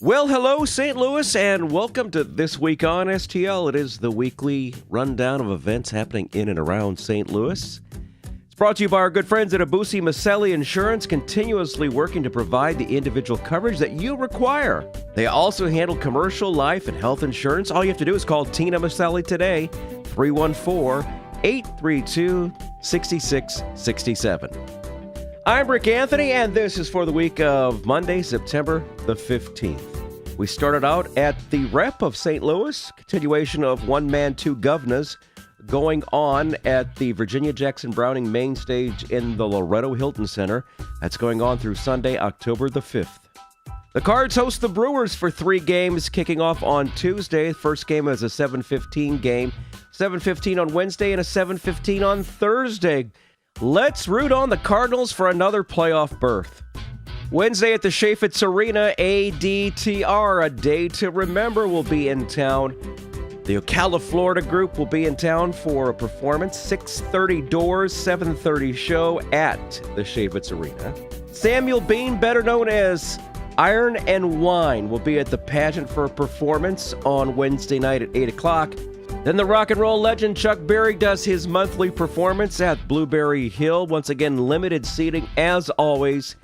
Well, hello, St. Louis, and welcome to This Week on STL. It is the weekly rundown of events happening in and around St. Louis. It's brought to you by our good friends at Abusi Maselli Insurance, continuously working to provide the individual coverage that you require. They also handle commercial, life, and health insurance. All you have to do is call Tina Maselli today, 314-832-6667. I'm Rick Anthony, and this is for the week of Monday, September the 15th. We started out at the Rep of St. Louis, continuation of One Man, Two Governors going on at the Virginia Jackson Browning main stage in the Loretto Hilton Center. That's going on through Sunday, October the 5th. The Cards host the Brewers for 3 games, kicking off on Tuesday. First game is a 7:15 game, 7:15 on Wednesday, and a 7:15 on Thursday. Let's root on the Cardinals for another playoff berth. Wednesday at the Chaffetz Arena, ADTR, A Day to Remember, will be in town. The Ocala, Florida group will be in town for a performance. 6:30 doors, 7:30 show at the Chaffetz Arena. Samuel Bean, better known as Iron and Wine, will be at the pageant for a performance on Wednesday night at 8 o'clock. Then the rock and roll legend Chuck Berry does his monthly performance at Blueberry Hill. Once again, limited seating as always,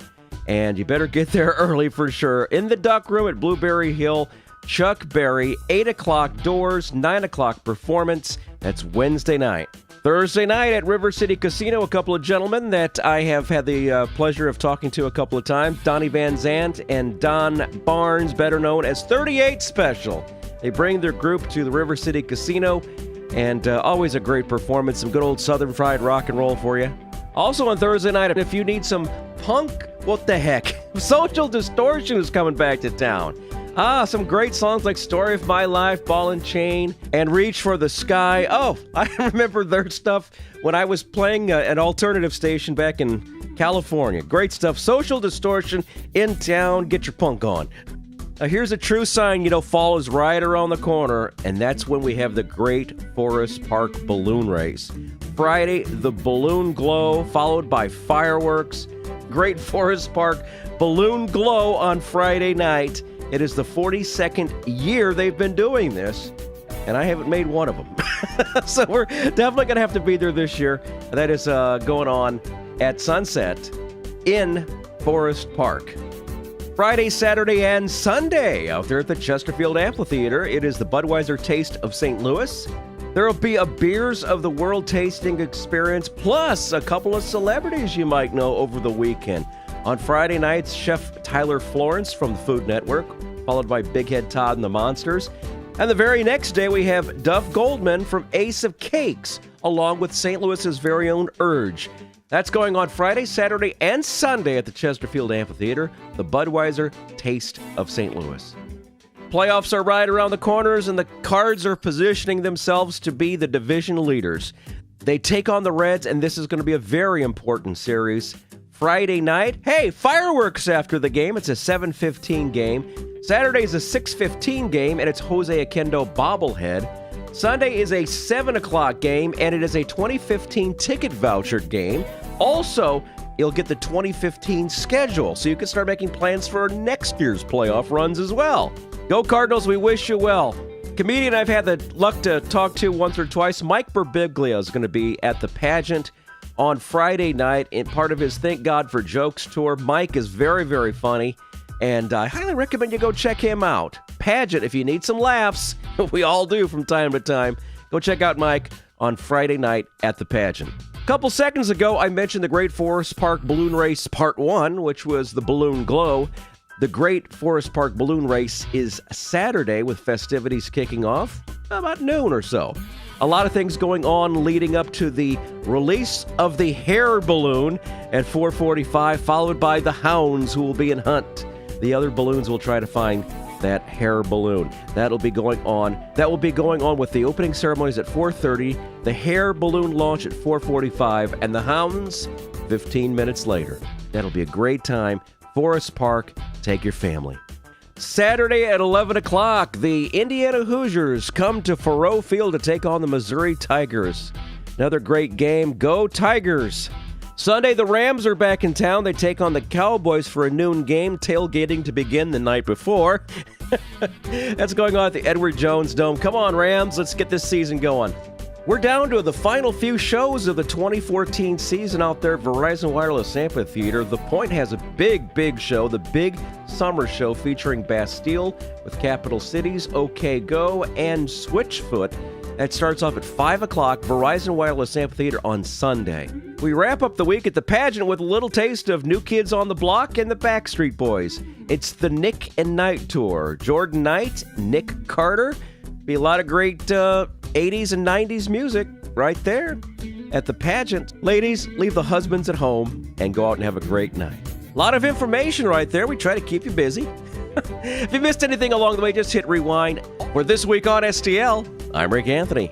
and you better get there early for sure. In the Duck Room at Blueberry Hill, Chuck Berry, 8 o'clock doors, 9 o'clock performance. That's Wednesday night. Thursday night at River City Casino, a couple of gentlemen that I have had the pleasure of talking to a couple of times, Donny Van Zant and Don Barnes, better known as 38 Special. They bring their group to the River City Casino, and always a great performance. Some good old Southern fried rock and roll for you. Also on Thursday night, if you need some punk, what the heck? Social Distortion is coming back to town. Some great songs like Story of My Life, Ball and Chain, and Reach for the Sky. Oh, I remember their stuff when I was playing an alternative station back in California. Great stuff. Social Distortion in town. Get your punk on. Here's a true sign, fall is right around the corner, and that's when we have the Great Forest Park Balloon Race. Friday, the Balloon Glow, followed by fireworks. Great Forest Park Balloon Glow on Friday night. It is the 42nd year they've been doing this, and I haven't made one of them. So we're definitely going to have to be there this year. That is going on at sunset in Forest Park. Friday, Saturday, and Sunday out there at the Chesterfield Amphitheater. It is the Budweiser Taste of St. Louis. There will be a Beers of the World tasting experience, plus a couple of celebrities you might know over the weekend. On Friday nights, Chef Tyler Florence from the Food Network, followed by Big Head Todd and the Monsters. And the very next day, we have Duff Goldman from Ace of Cakes, along with St. Louis's very own Urge. That's going on Friday, Saturday, and Sunday at the Chesterfield Amphitheater, the Budweiser Taste of St. Louis. Playoffs are right around the corners, and the Cards are positioning themselves to be the division leaders. They take on the Reds, and this is going to be a very important series. Friday night, hey, fireworks after the game. It's a 7:15 game. Saturday is a 6:15 game, and it's Jose Oquendo bobblehead. Sunday is a 7 o'clock game, and it is a 2015 ticket voucher game. Also, you'll get the 2015 schedule, so you can start making plans for next year's playoff runs as well. Go Cardinals, we wish you well. Comedian I've had the luck to talk to once or twice, Mike Birbiglia, is going to be at the pageant on Friday night in part of his Thank God for Jokes tour. Mike is very, very funny, and I highly recommend you go check him out. Pageant, if you need some laughs, we all do from time to time, go check out Mike on Friday night at the pageant. A couple seconds ago, I mentioned the Great Forest Park Balloon Race Part 1, which was the Balloon Glow. The Great Forest Park Balloon Race is Saturday, with festivities kicking off about noon or so. A lot of things going on leading up to the release of the hair balloon at 4:45, followed by the hounds who will be in hunt. The other balloons will try to find that hair balloon. That will be going on with the opening ceremonies at 4:30, the hair balloon launch at 4:45, and the hounds 15 minutes later. That'll be a great time. Forest Park, take your family. Saturday at 11 o'clock, the Indiana Hoosiers come to Faurot Field to take on the Missouri Tigers. Another great game. Go Tigers! Sunday, the Rams are back in town. They take on the Cowboys for a noon game, tailgating to begin the night before. That's going on at the Edward Jones Dome. Come on, Rams, let's get this season going. We're down to the final few shows of the 2014 season out there at Verizon Wireless Amphitheater. The Point has a big show, the big summer show featuring Bastille with Capital Cities, OK Go, and Switchfoot. That starts off at 5 o'clock, Verizon Wireless Amphitheater on Sunday. We wrap up the week at the pageant with a little taste of New Kids on the Block and the Backstreet Boys. It's the Nick and Knight Tour. Jordan Knight, Nick Carter. Be a lot of great 80s and 90s music right there at the pageant. Ladies, leave the husbands at home and go out and have a great night. A lot of information right there. We try to keep you busy. If you missed anything along the way, just hit rewind. For This Week on STL, I'm Rick Anthony.